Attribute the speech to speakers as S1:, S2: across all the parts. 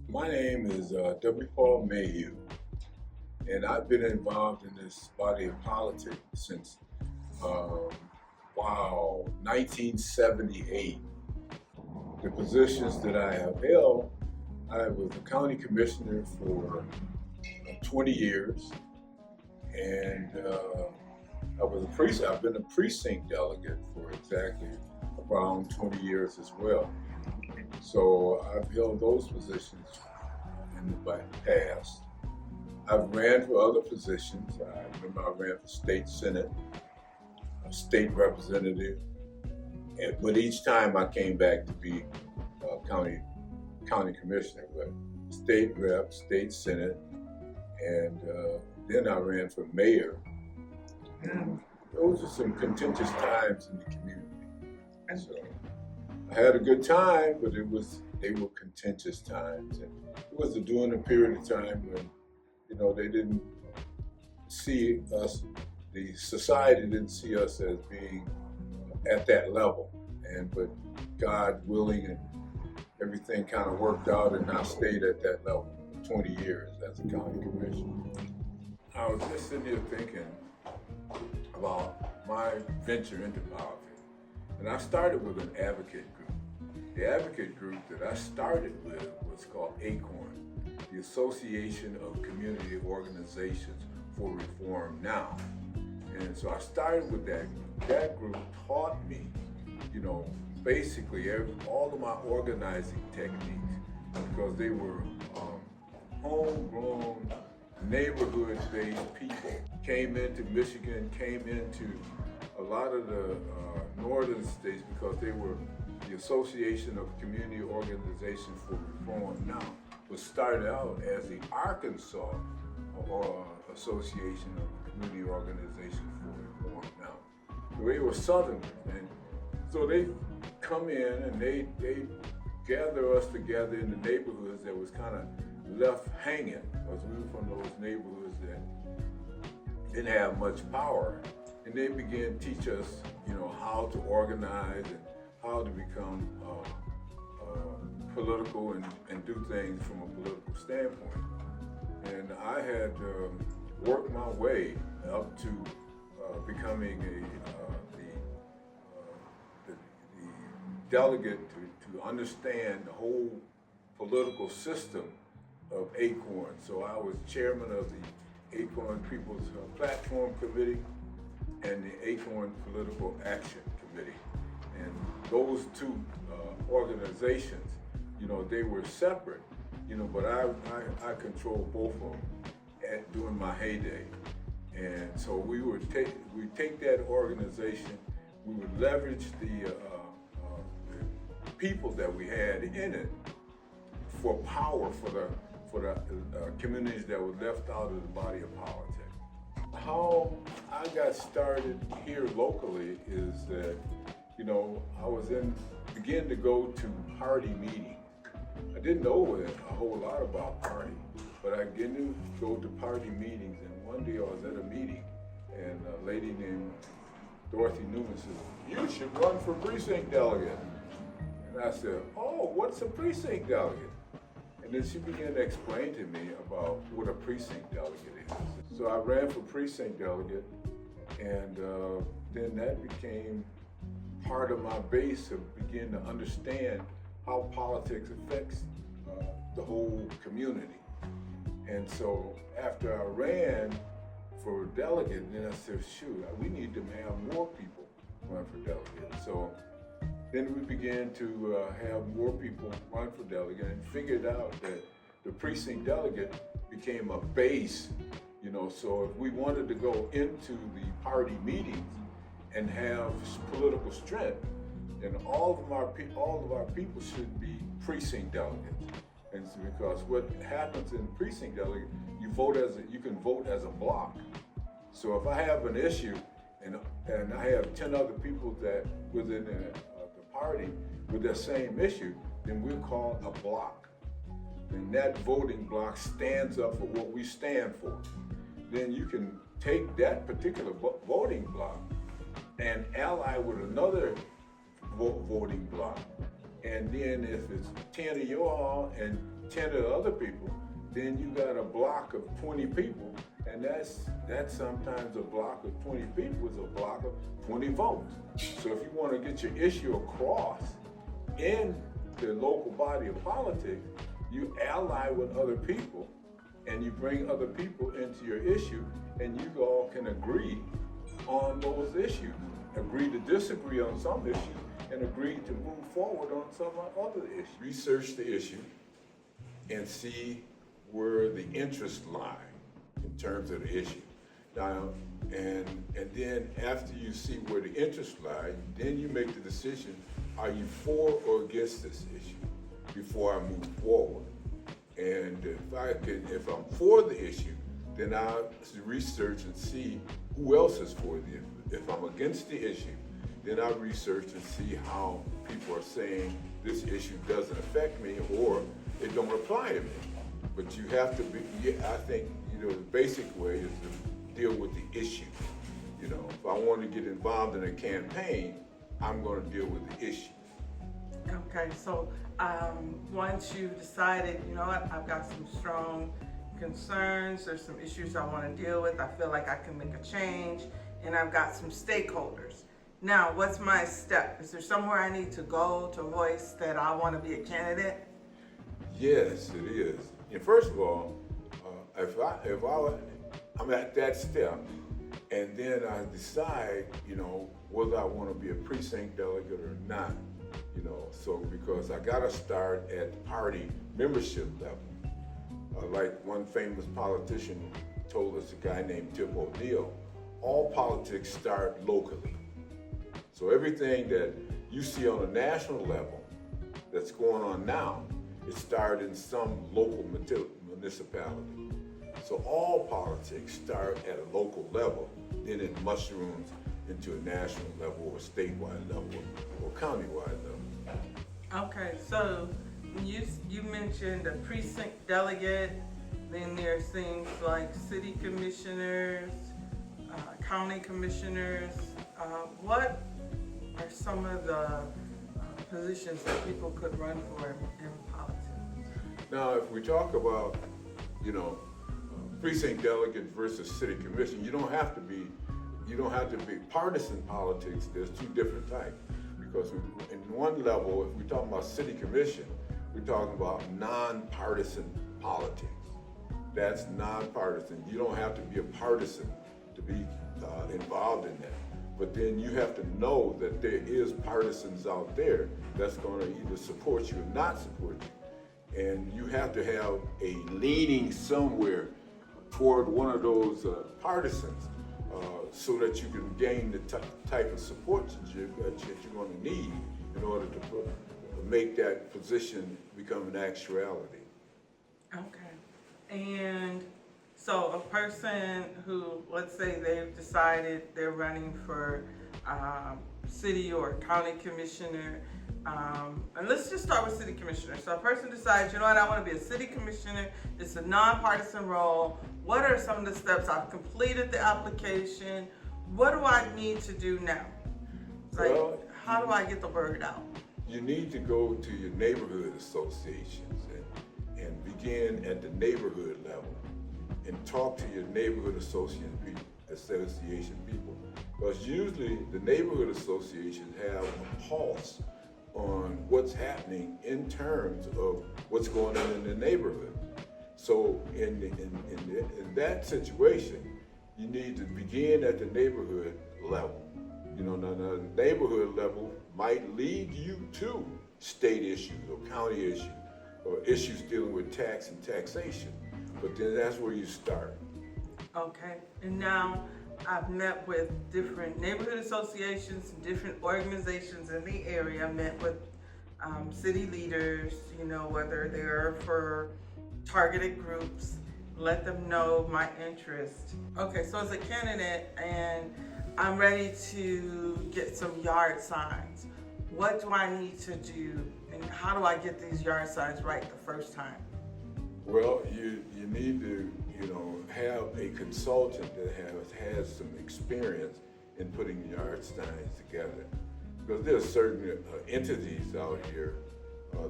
S1: My name is W. Paul Mayhue, and I've been involved in this body of politics since, um, 1978. The positions that I have held, I was a county commissioner for 20 years, and I've been a precinct delegate for exactly around 20 years as well. So I've held those positions in the past. I've ran for other positions. I remember I ran for state senate, a state representative, but each time I came back to be county commissioner. But state rep, state senate, and then I ran for mayor. And those are some contentious times in the community. And so I had a good time, but they were contentious times, and it was during a period of time when they didn't see us, the society didn't see us as being at that level. But God willing, and everything kind of worked out, and I stayed at that level for 20 years as a county commissioner. I was just sitting here thinking about my venture into politics, and I started with an advocate group. The advocate group that I started with was called ACORN, the Association of Community Organizations for Reform Now. And so I started with that group. That group taught me, basically all of my organizing techniques, because they were homegrown, neighborhood-based people. Came into Michigan, came into a lot of the northern states, because they were the Association of Community Organizations for Reform Now, was started out as the Arkansas Association of Community Organizations for Reform Now. They were Southerners, and so they come in and they gather us together in the neighborhoods that was kind of left hanging, because we were from those neighborhoods that didn't have much power, and they began to teach us, how to organize and how to become political and do things from a political standpoint. And I had worked my way up to becoming the delegate to understand the whole political system of ACORN. So I was chairman of the ACORN People's Platform Committee and the ACORN Political Action Committee. And those two organizations, they were separate, but I controlled both of them during my heyday. And so we take that organization, we would leverage the people that we had in it for power for the communities that were left out of the body of politics. How I got started here locally is that, I began to go to party meetings. I didn't know a whole lot about party, but I began to go to party meetings. And one day I was at a meeting, and a lady named Dorothy Newman said, "You should run for precinct delegate." And I said, "Oh, what's a precinct delegate?" And then she began to explain to me about what a precinct delegate is. So I ran for precinct delegate, and then that became part of my base of beginning to understand how politics affects the whole community. And so after I ran for delegate, then I said, shoot, we need to have more people run for delegate. So then we began to have more people run for delegate, and figured out that the precinct delegate became a base, so if we wanted to go into the party meetings and have political strength, then all of our people should be precinct delegates. And it's because what happens in precinct delegate, you can vote as a block. So if I have an issue and I have 10 other people that within the party with that same issue, then we're called a block. And that voting block stands up for what we stand for. Then you can take that particular voting block and ally with another voting block. And then if it's 10 of y'all and 10 of the other people, then you got a block of 20 people, and that's sometimes a block of 20 people is a block of 20 votes. So if you want to get your issue across in the local body of politics, you ally with other people and you bring other people into your issue, and you all can agree on those issues, agree to disagree on some issues, and agree to move forward on some other issues. Research the issue and see where the interests lie in terms of the issue. Now, and then after you see where the interests lie, then you make the decision, are you for or against this issue before I move forward? And if I'm for the issue, then I'll research and see who else is for the issue. If I'm against the issue, then I research and see how people are saying this issue doesn't affect me or it don't apply to me. But you have to be, I think, the basic way is to deal with the issue. If I want to get involved in a campaign, I'm going to deal with the issue.
S2: Okay, so once you've decided, you know what, I've got some strong concerns, there's some issues I want to deal with, I feel like I can make a change, and I've got some stakeholders. Now, what's my step? Is there somewhere I need to go to voice that I want to be a candidate?
S1: Yes, it is. And first of all, I'm at that step, and then I decide, whether I want to be a precinct delegate or not. So because I got to start at the party membership level. Like one famous politician told us, a guy named Tip O'Neill, all politics start locally. So everything that you see on a national level that's going on now, it started in some local municipality. So all politics start at a local level, then it mushrooms into a national level or statewide level or countywide level.
S2: Okay, so you mentioned a precinct delegate, then there's things like city commissioners, county commissioners. What are some of the positions that people could run for in politics?
S1: Now, if we talk about, precinct delegate versus city commission, you don't have to be partisan politics. There's two different types. Because in one level, if we're talking about city commission, we're talking about nonpartisan politics. That's nonpartisan. You don't have to be a partisan to be involved in that. But then you have to know that there is partisans out there that's going to either support you or not support you. And you have to have a leaning somewhere toward one of those partisans so that you can gain the type of support that you're going to need in order to make that position become an actuality.
S2: Okay. And so a person who, let's say they've decided they're running for city or county commissioner, and let's just start with city commissioner. So a person decides, you know what, I want to be a city commissioner. It's a nonpartisan role. What are some of the steps? I've completed the application. What do I need to do now? How do I get the word out?
S1: You need to go to your neighborhood associations and begin at the neighborhood level and talk to your neighborhood association people. Because usually the neighborhood associations have a pulse on what's happening in terms of what's going on in the neighborhood. So in that situation, you need to begin at the neighborhood level. Now the neighborhood level might lead you to state issues or county issues or issues dealing with tax and taxation. But then that's where you start.
S2: Okay, and now I've met with different neighborhood associations, different organizations in the area, met with city leaders, whether they're for targeted groups, let them know my interest. Okay, so as a candidate and I'm ready to get some yard signs, what do I need to do and how do I get these yard signs right the first time?
S1: Well, you need to have a consultant that has some experience in putting yard signs together. Because there's certain entities out here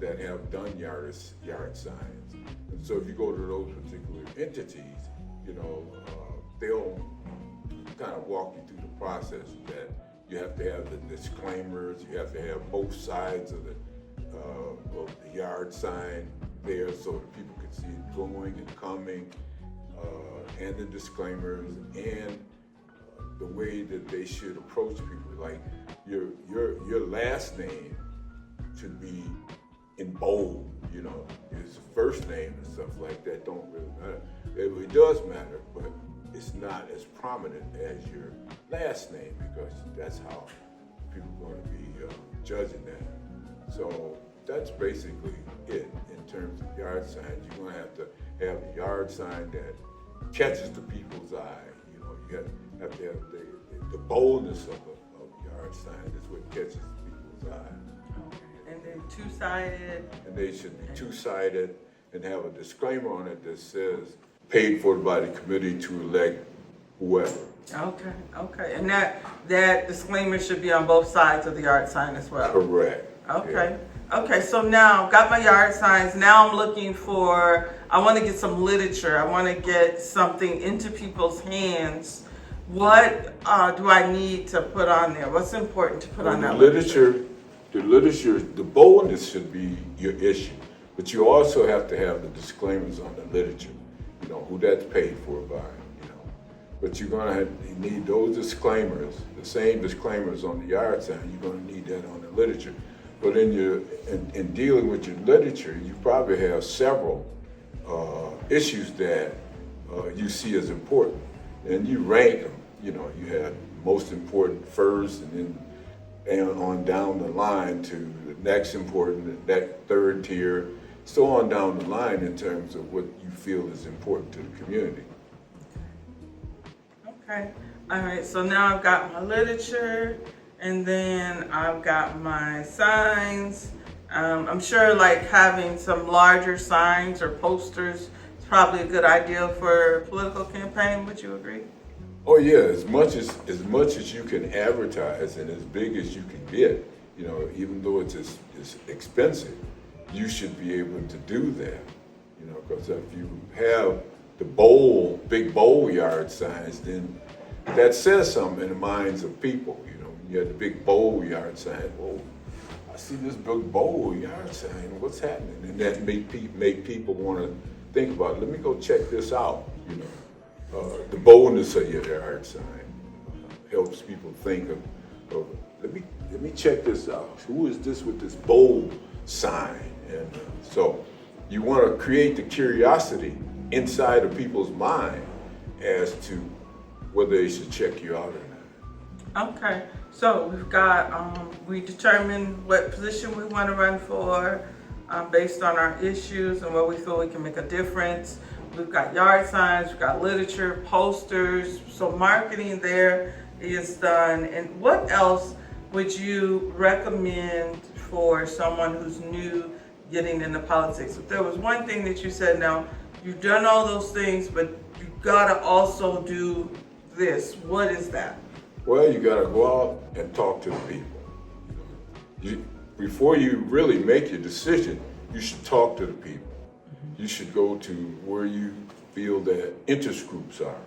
S1: that have done yard signs. And so if you go to those particular entities, they'll kind of walk you through the process that you have to have the disclaimers, you have to have both sides of the yard sign there so that people can see it going and coming, and the disclaimers, and the way that they should approach people. Like your last name should be in bold, your first name and stuff like that don't really matter. It does matter, but it's not as prominent as your last name, because that's how people are going to be judging that. So that's basically it in terms of yard signs. You're going to have a yard sign that catches the people's eye. You have to have the boldness of a yard sign. That's what catches people's eye.
S2: And then two-sided.
S1: And they should be two-sided and have a disclaimer on it that says, paid for by the committee to elect whoever.
S2: Okay. And that disclaimer should be on both sides of the yard sign as well?
S1: Correct.
S2: Okay. Yeah. Okay, so now got my yard signs. Now I'm looking I want to get some literature. I want to get something into people's hands. What do I need to put on there? What's important to put on that literature? The boldness should be your issue, but you also have to have the disclaimers on the literature, who that's paid for by, But you're gonna need those disclaimers, the same disclaimers on the yard sign. You're gonna need that on the literature. But in dealing with your literature, you probably have several issues that you see as important, and you rank them. You have most important first, and on down the line to the next important, that third tier, so on down the line in terms of what you feel is important to the community. Okay. All right. So now I've got my literature, and then I've got my signs. I'm sure like having some larger signs or posters is probably a good idea for a political campaign. Would you agree?
S1: Oh yeah, as much as you can advertise and as big as you can get, even though it's expensive, you should be able to do that. Because if you have the big bold yard signs, then that says something in the minds of people. You have the big bold yard sign. Whoa, I see this big bold yard sign. What's happening? And that make people want to think about it. Let me go check this out. The boldness of your yard sign helps people think of let me check this out. Who is this with this bold sign? And so you want to create the curiosity inside of people's mind as to whether they should check you out or not.
S2: Okay, so we've got, we determined what position we want to run for based on our issues and where we feel we can make a difference. We've got yard signs, we've got literature, posters, so marketing there is done. And what else would you recommend for someone who's new getting into politics? If there was one thing that you said, now you've done all those things, but you gotta also do this, what is that?
S1: Well, you gotta go out and talk to the people. Before you really make your decision, you should talk to the people. You should go to where you feel that interest groups are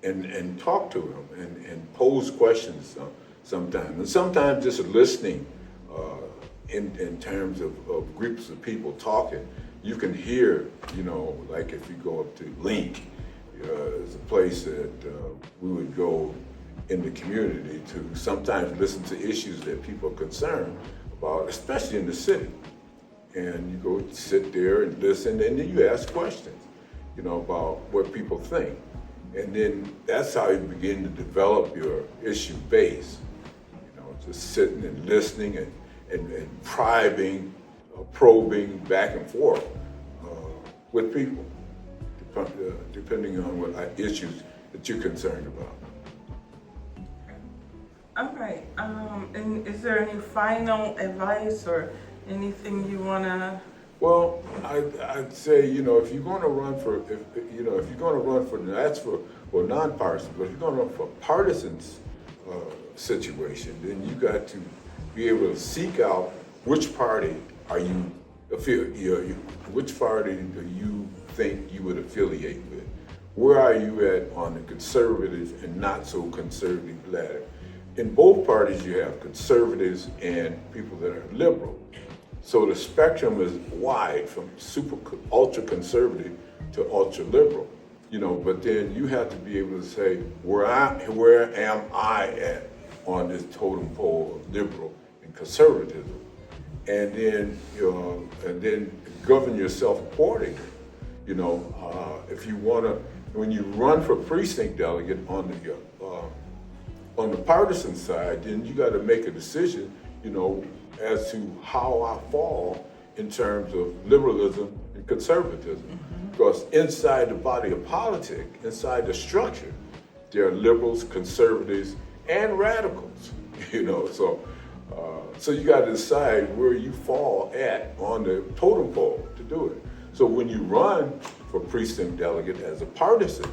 S1: and talk to them and pose questions sometimes. And sometimes just listening in terms of groups of people talking, you can hear, like if you go up to Link, it's a place that we would go in the community to sometimes listen to issues that people are concerned about, especially in the city. And you go sit there and listen, and then you ask questions, about what people think. And then that's how you begin to develop your issue base. Just sitting and listening and probing back and forth with people, depending on what issues that you're concerned about.
S2: All right, and is there any final advice or anything you wanna?
S1: Well, I'd say, if you're going to run for, that's for nonpartisan, but if you're going to run for partisan situation, then you got to be able to seek out which party are you which party do you think you would affiliate with? Where are you at on the conservative and not so conservative ladder? In both parties, you have conservatives and people that are liberal. So the spectrum is wide from ultra conservative to ultra liberal, but then you have to be able to say, where am I at on this totem pole of liberal and conservatism? And then govern yourself accordingly. If you want to, when you run for precinct delegate on the partisan side, then you got to make a decision, as to how I fall in terms of liberalism and conservatism. Mm-hmm. Because inside the body of politics, inside the structure, there are liberals, conservatives, and radicals. So you got to decide where you fall at on the totem pole to do it. So when you run for precinct delegate as a partisan,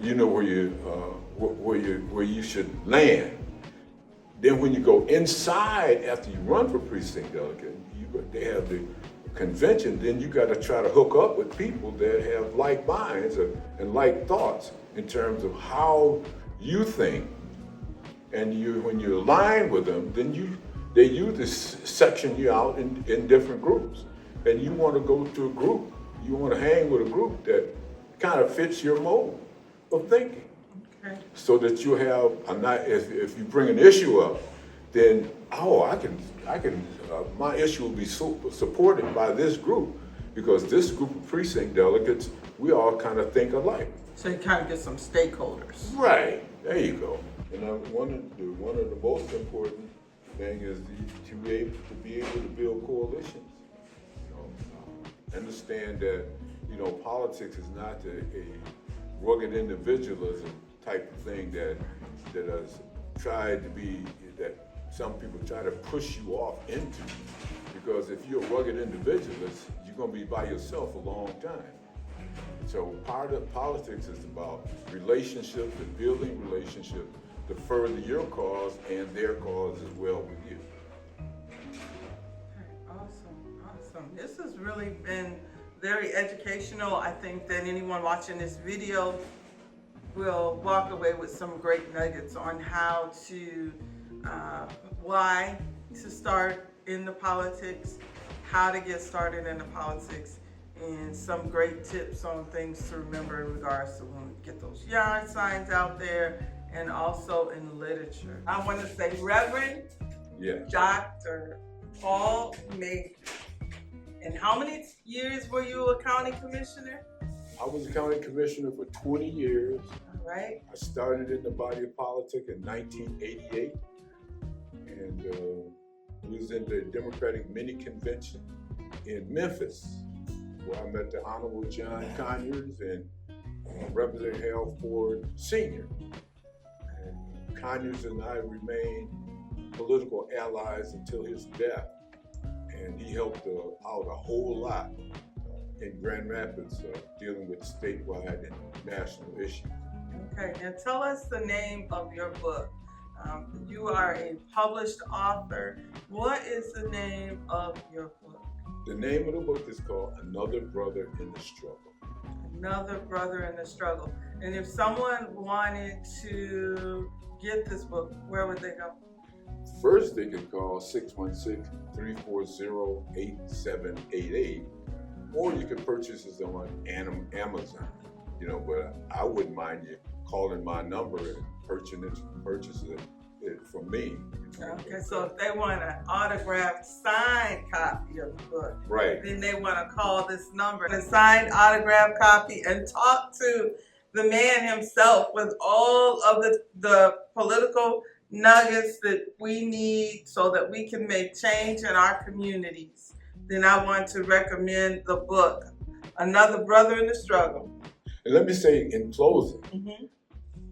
S1: you know where you should land. Then when you go inside after you run for precinct delegate, they have the convention. Then you got to try to hook up with people that have like minds and like thoughts in terms of how you think. And when you align with them, then they usually section you out in different groups. And you want to go to a group, you want to hang with a group that kind of fits your mode of thinking. Okay. So that you have if you bring an issue up, then my issue will be supported by this group, because this group of precinct delegates, we all kind of think alike.
S2: So you kind of get some stakeholders.
S1: Right, there you go. And one of the most important thing is to be able to build coalitions. Understand that politics is not a rugged individualism type of thing that has tried to be, that some people try to push you off into. Because if you're a rugged individualist, you're going to be by yourself a long time. So part of politics is about relationships and building relationships to further your cause and their cause as well with you.
S2: Awesome. This has really been very educational. I think that anyone watching this video will walk away with some great nuggets on how to, why to start in the politics, how to get started in the politics, and some great tips on things to remember in regards to when we get those yard signs out there, and also in literature. I want to say Reverend Dr. Paul Mayhue. And how many years were you a county commissioner?
S1: I was a county commissioner for 20 years.
S2: All right.
S1: I started in the body of politics in 1988, and was in the Democratic Mini Convention in Memphis, where I met the Honorable John Conyers and Representative Harold Ford Sr. And Conyers and I remained political allies until his death. And he helped out a whole lot in Grand Rapids dealing with statewide and national issues.
S2: Okay, now tell us the name of your book. You are a published author. What is the name of your book?
S1: The name of the book is called Another Brother in the Struggle.
S2: Another Brother in the Struggle. And if someone wanted to get this book, where would they go?
S1: First, they could call 616-340-8788, or you can purchase it on Amazon. But I wouldn't mind you calling my number and purchasing it from me.
S2: Okay, so if they want an autographed, signed copy of the book,
S1: right,
S2: then they want to call this number, a signed autographed copy, and talk to the man himself with all of the political nuggets that we need so that we can make change in our communities. Then I want to recommend the book, Another Brother in the Struggle.
S1: And let me say in closing,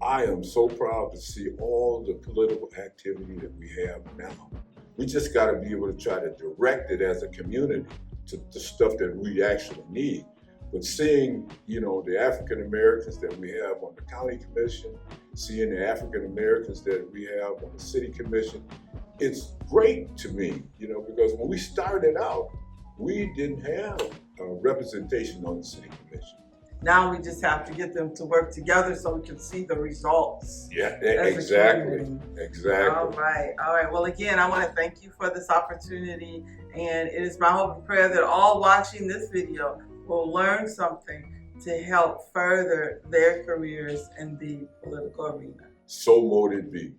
S1: I am so proud to see all the political activity that we have now. We just got to be able to try to direct it as a community to the stuff that we actually need. But seeing, the African Americans that we have on the county commission, seeing the African Americans that we have on the city commission, it's great to me, because when we started out, we didn't have representation on the city commission.
S2: Now we just have to get them to work together so we can see the results.
S1: Yeah,
S2: as a
S1: exactly.
S2: community.
S1: Exactly.
S2: All right. Well, again, I want to thank you for this opportunity, and it is my hope and prayer that all watching this video will learn something to help further their careers in the political arena.
S1: So mote it be.